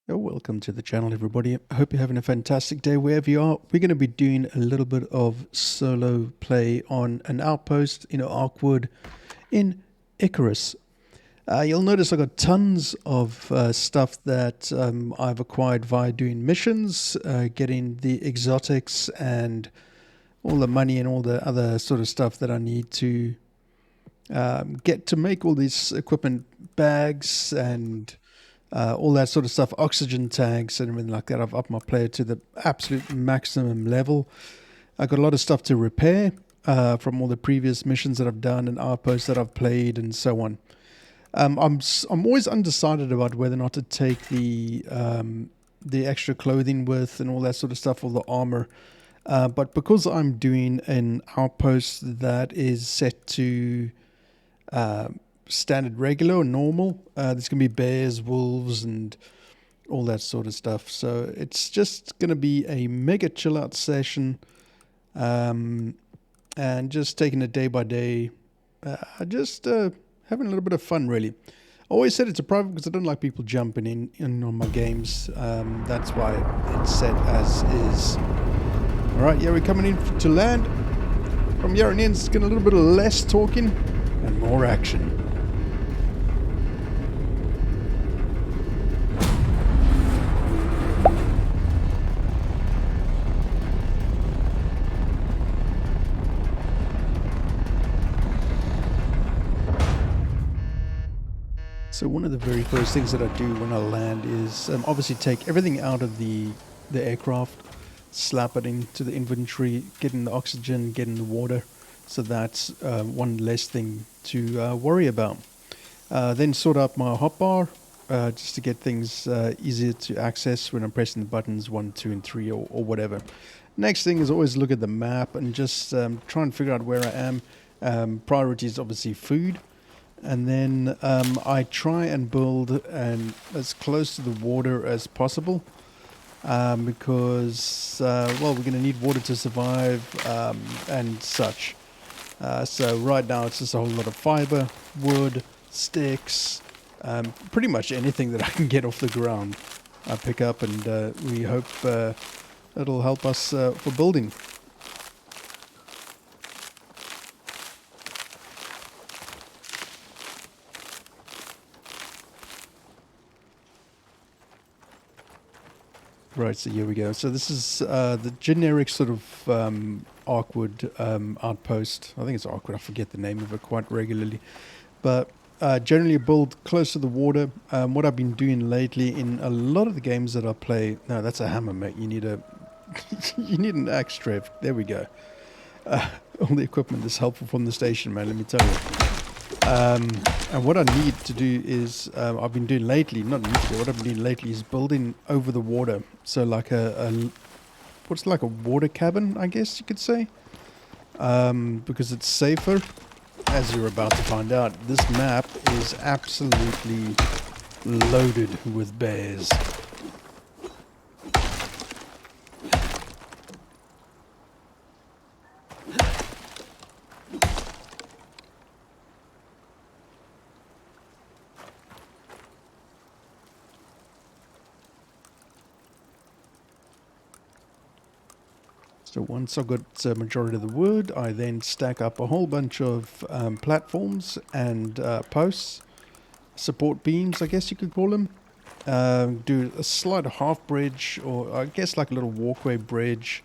Oh, welcome to the channel, everybody. I hope you're having a fantastic day wherever you are. We're going to be doing a little bit of solo play on an outpost in Arkwood in Icarus. You'll notice I got tons of stuff that I've acquired via doing missions, getting the exotics and all the money and all the other sort of stuff that I need to get to make all these equipment bags and all that sort of stuff, oxygen tanks and everything like that. I've upped my player to the absolute maximum level. I got a lot of stuff to repair from all the previous missions that I've done and outposts that I've played and so on. I'm always undecided about whether or not to take the extra clothing with and all that sort of stuff, all the armor. But because I'm doing an outpost that is set to standard regular or normal, there's going to be bears, wolves, and all that sort of stuff. So it's just going to be a mega chill out session, and just taking it day by day, just having a little bit of fun, really. I always said it's a private because I don't like people jumping in on my games. That's why it's set as is. Alright, yeah, we're coming in to land. From here on in, it's getting a little bit of less talking and more action. So one of the very first things that I do when I land is obviously take everything out of the aircraft, slap it into the inventory, getting the oxygen, getting the water. So that's one less thing to worry about. Then sort out my hotbar just to get things easier to access when I'm pressing the buttons 1, 2, and 3 or whatever. Next thing is always look at the map and just try and figure out where I am. Priority is obviously food. And then I try and build as close to the water as possible because, well, we're going to need water to survive and such. So right now it's just a whole lot of fiber, wood, sticks, pretty much anything that I can get off the ground I pick up, and we hope it'll help us for building. Right, so here we go. So this is the generic sort of Arkwood outpost. I think it's Arkwood. I forget the name of it quite regularly. But generally build close to the water. What I've been doing lately in a lot of the games that I play... No, that's a hammer, mate. You need a... you need an axe, Trev. There we go. All the equipment is helpful from the station, man, let me tell you. And what I need to do is, I've been doing lately, not literally, what I've been doing lately is building over the water. So like what's like a water cabin, I guess you could say. Because it's safer, as you're about to find out. This map is absolutely loaded with bears. So once I've got the majority of the wood, I then stack up a whole bunch of platforms and posts, support beams, I guess you could call them. Do a slight half bridge, or I guess like a little walkway bridge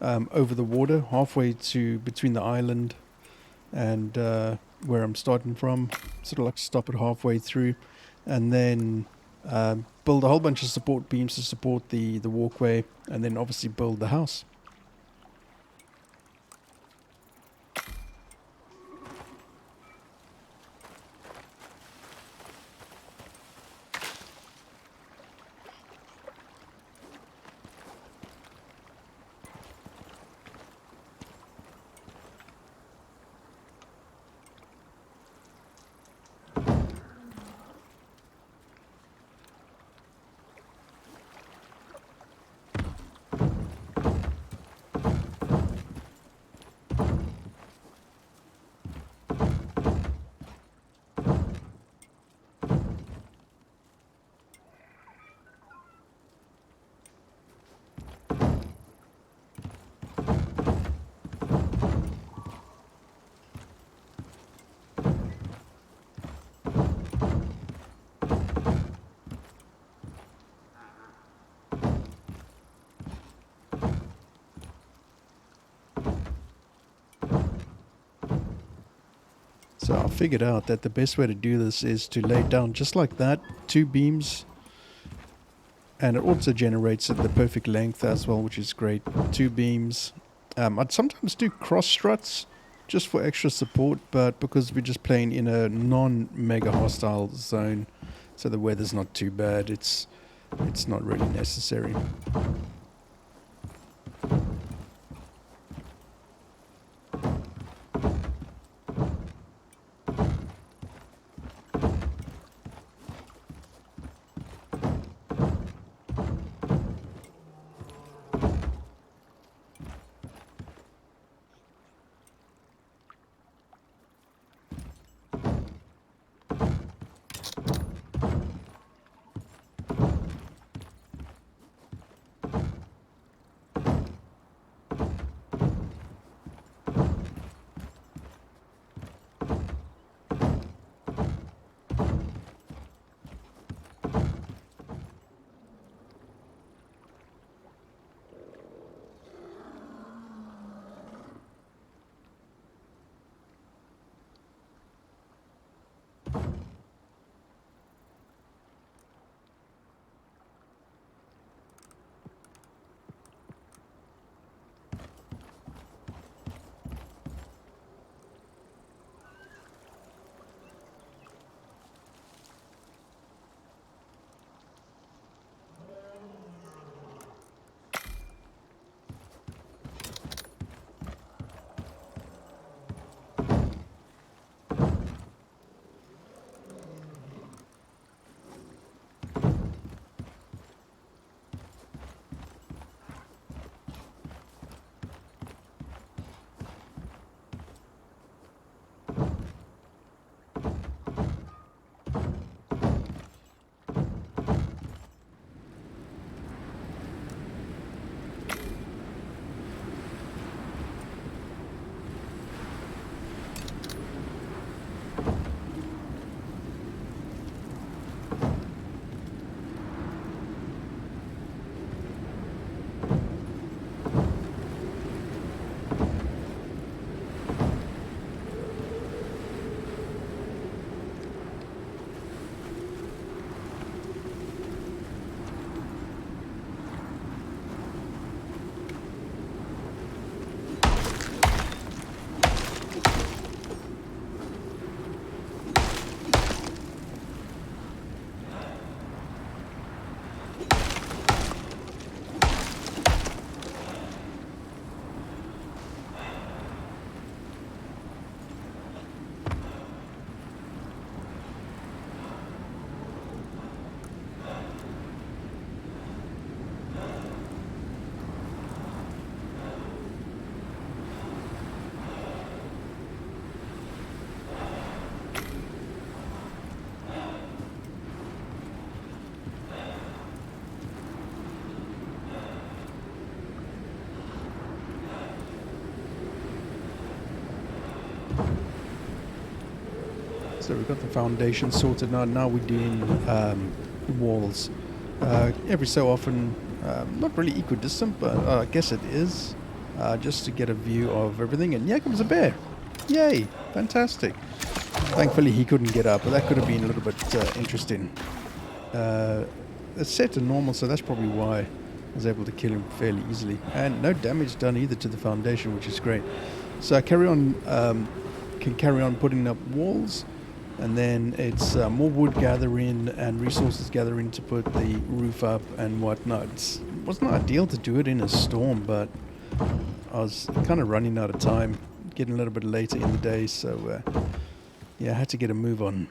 over the water, halfway to between the island and where I'm starting from. Sort of like stop it halfway through, and then build a whole bunch of support beams to support the walkway, and then obviously build the house. So I figured out that the best way to do this is to lay down just like that, 2 beams, and it also generates at the perfect length as well, which is great. 2 beams. I'd sometimes do cross struts just for extra support, but because we're just playing in a non-mega hostile zone, so the weather's not too bad, it's not really necessary. So we've got the foundation sorted now. Now we're doing walls. Every so often, not really equidistant, but I guess it is, just to get a view of everything. And yeah, comes a bear. Yay! Fantastic. Thankfully he couldn't get up, but that could have been a little bit interesting. It's set to normal, so that's probably why I was able to kill him fairly easily. And no damage done either to the foundation, which is great. So I can carry on putting up walls. And then it's more wood gathering and resources gathering to put the roof up and whatnot. It wasn't ideal to do it in a storm, but I was kind of running out of time, getting a little bit later in the day, so yeah, I had to get a move on.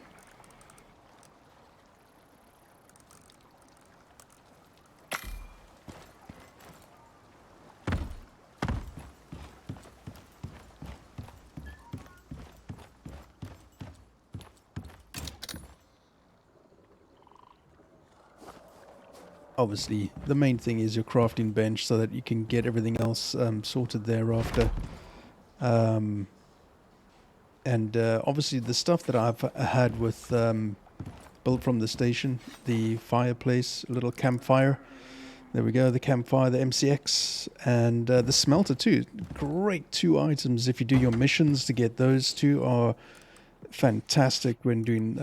Obviously, the main thing is your crafting bench so that you can get everything else sorted thereafter. And obviously the stuff that I've had with built from the station, the fireplace, a little campfire. There we go, the campfire, the MCX, and the smelter too. Great 2 items if you do your missions to get those 2 are fantastic when doing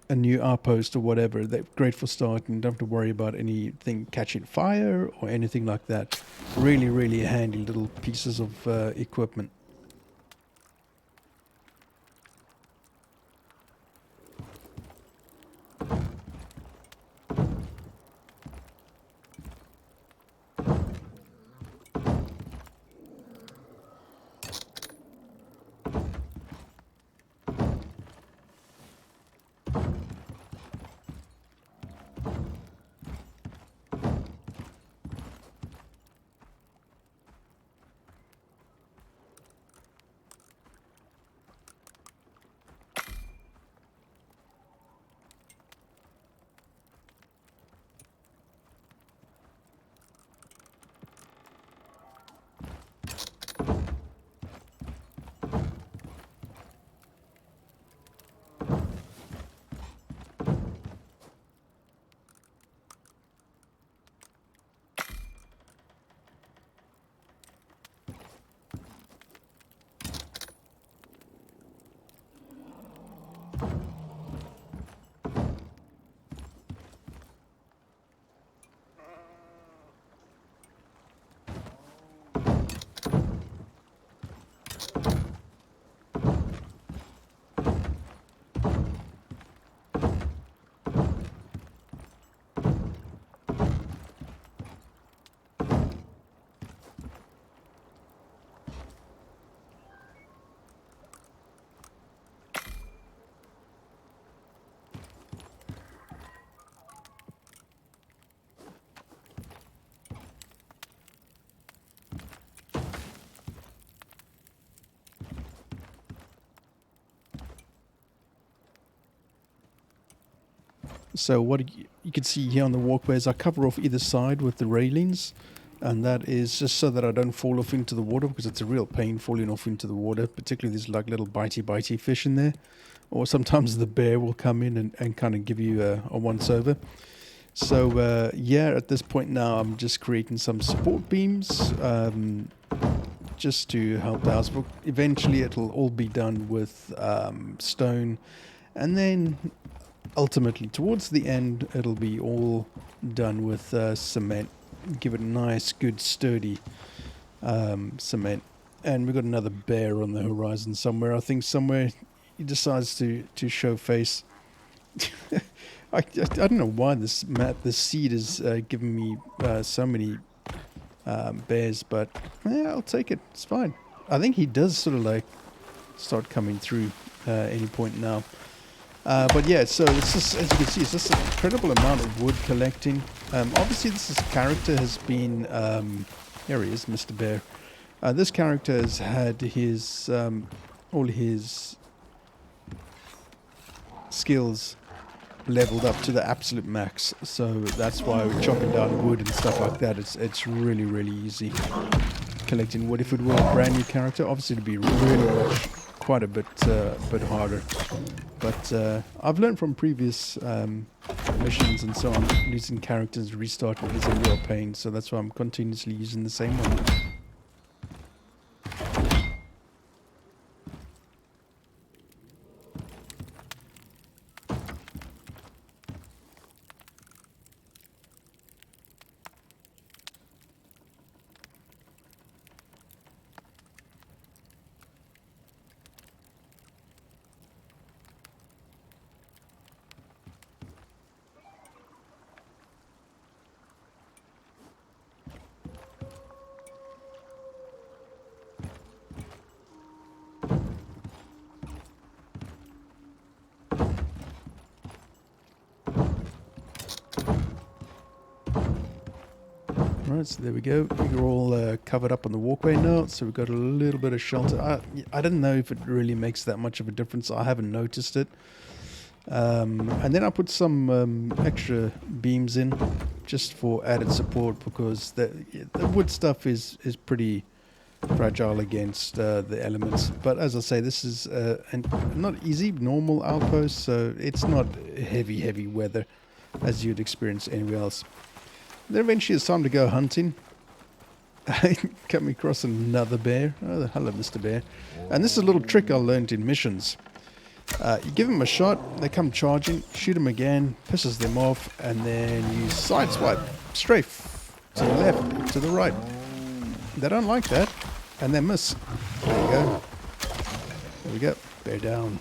a new outpost or whatever. They're great for starting. You don't have to worry about anything catching fire or anything like that. Really, really handy little pieces of equipment. So what you can see here on the walkways, I cover off either side with the railings, and that is just so that I don't fall off into the water, because it's a real pain falling off into the water, particularly there's like little bitey fish in there, or sometimes the bear will come in and kind of give you a once-over. So yeah, at this point now I'm just creating some support beams just to help the house. But eventually it'll all be done with stone, and then ultimately towards the end it'll be all done with cement. Give it a nice good sturdy cement. And we've got another bear on the horizon somewhere. I think somewhere he decides to show face. I don't know why this seed is giving me so many bears, but yeah, I'll take it. It's fine. I think he does sort of like start coming through any point now. But yeah, so it's just, as you can see, it's just an incredible amount of wood collecting. Obviously, this character has been... here he is, Mr. Bear. This character has had his all his skills leveled up to the absolute max, so that's why we're chopping down wood and stuff like that. It's really, really easy collecting wood. If it were a brand new character, obviously it'd be really quite a bit harder. But I've learned from previous missions and so on, losing characters, restarting is a real pain, so that's why I'm continuously using the same one. Right, so there we go. We're all covered up on the walkway now, so we've got a little bit of shelter. I don't know if it really makes that much of a difference. I haven't noticed it. And then I put some extra beams in, just for added support, because the wood stuff is pretty fragile against the elements. But as I say, this is not easy, normal outpost, so it's not heavy weather as you'd experience anywhere else. Then eventually it's time to go hunting. I come across another bear. Oh, hello, Mr. Bear. And this is a little trick I learned in missions. You give them a shot, they come charging, shoot them again, pisses them off, and then you sideswipe, strafe, to the left, to the right. They don't like that, and they miss. There you go. There we go. Bear down.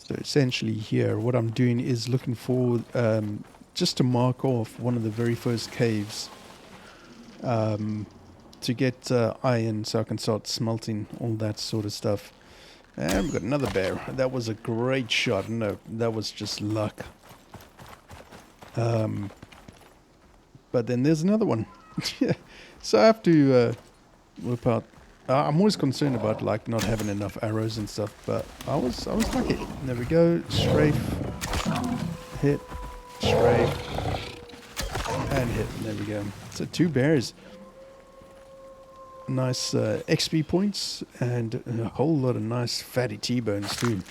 So essentially here, what I'm doing is looking for, just to mark off one of the very first caves, to get iron so I can start smelting all that sort of stuff. And we've got another bear. That was a great shot. No, that was just luck. But then there's another one. So I have to whip out. I'm always concerned about like not having enough arrows and stuff, but I was lucky. There we go. Strafe, hit, strafe, and hit. There we go. So 2 bears. Nice XP points and a whole lot of nice fatty T-bones too.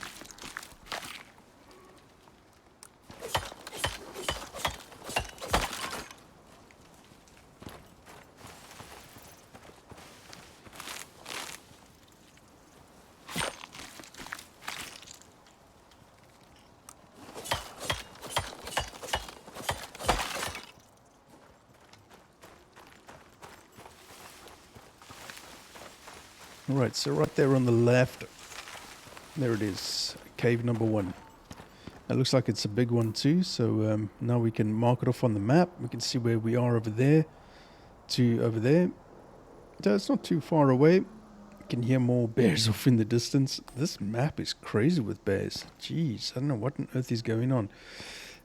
Alright, so right there on the left, there it is, cave number 1. It looks like it's a big one too, so now we can mark it off on the map. We can see where we are over there to over there. So it's not too far away. You can hear more bears off in the distance. This map is crazy with bears. Jeez, I don't know what on earth is going on.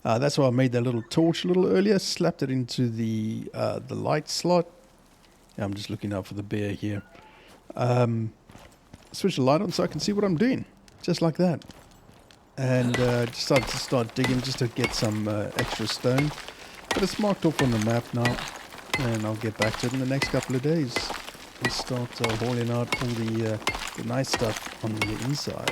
That's why I made that little torch a little earlier, slapped it into the light slot. I'm just looking out for the bear here. Switch the light on so I can see what I'm doing, just like that. And decided to start digging just to get some extra stone. But it's marked off on the map now, and I'll get back to it in the next couple of days. And start hauling out all the nice stuff on the inside.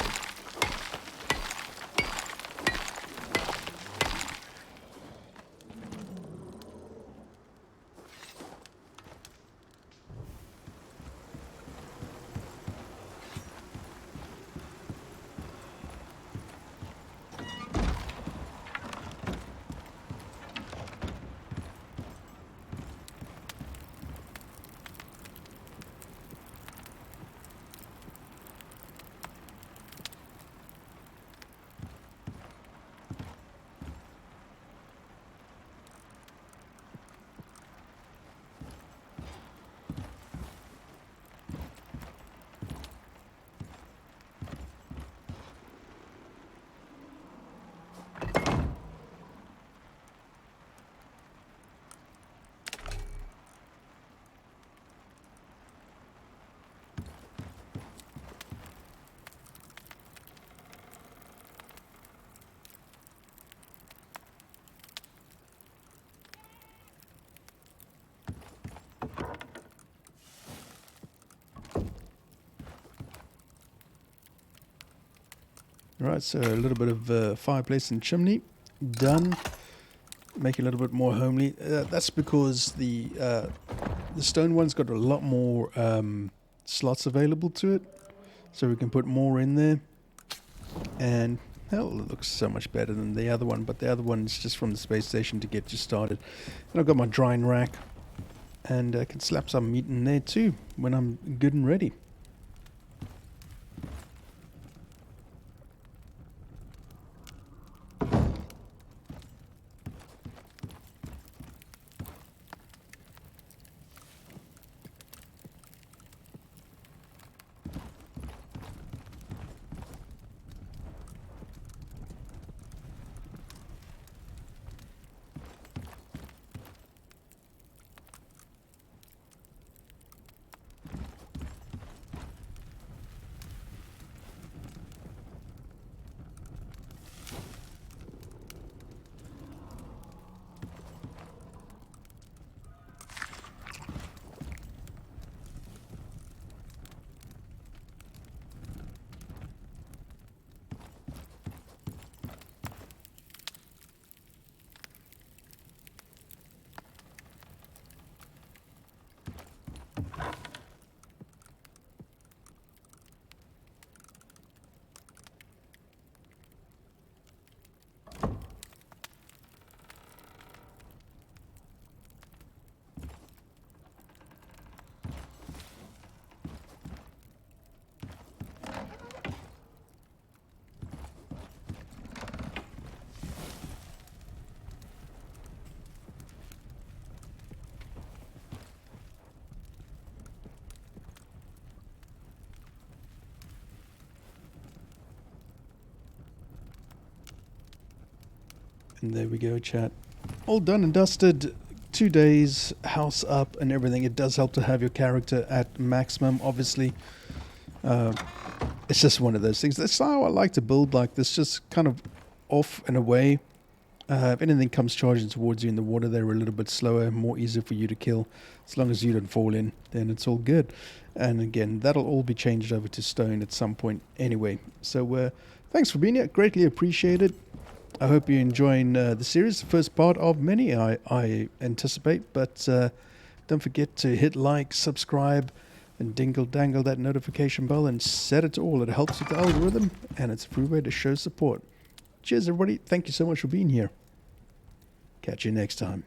Right, so a little bit of fireplace and chimney done. Make it a little bit more homely. That's because the stone one's got a lot more slots available to it, so we can put more in there. And hell, it looks so much better than the other one, but the other one is just from the space station to get you started. And I've got my drying rack, and I can slap some meat in there too when I'm good and ready. And there we go, chat. All done and dusted. 2 days, house up and everything. It does help to have your character at maximum, obviously. It's just one of those things. That's how I like to build like this, just kind of off and away. If anything comes charging towards you in the water, they're a little bit slower, more easier for you to kill. As long as you don't fall in, then it's all good. And again, that'll all be changed over to stone at some point anyway. So thanks for being here. Greatly appreciated. I hope you're enjoying the series, the first part of many, I anticipate. But don't forget to hit like, subscribe, and dangle that notification bell and set it to all. It helps with the algorithm, and it's a free way to show support. Cheers, everybody. Thank you so much for being here. Catch you next time.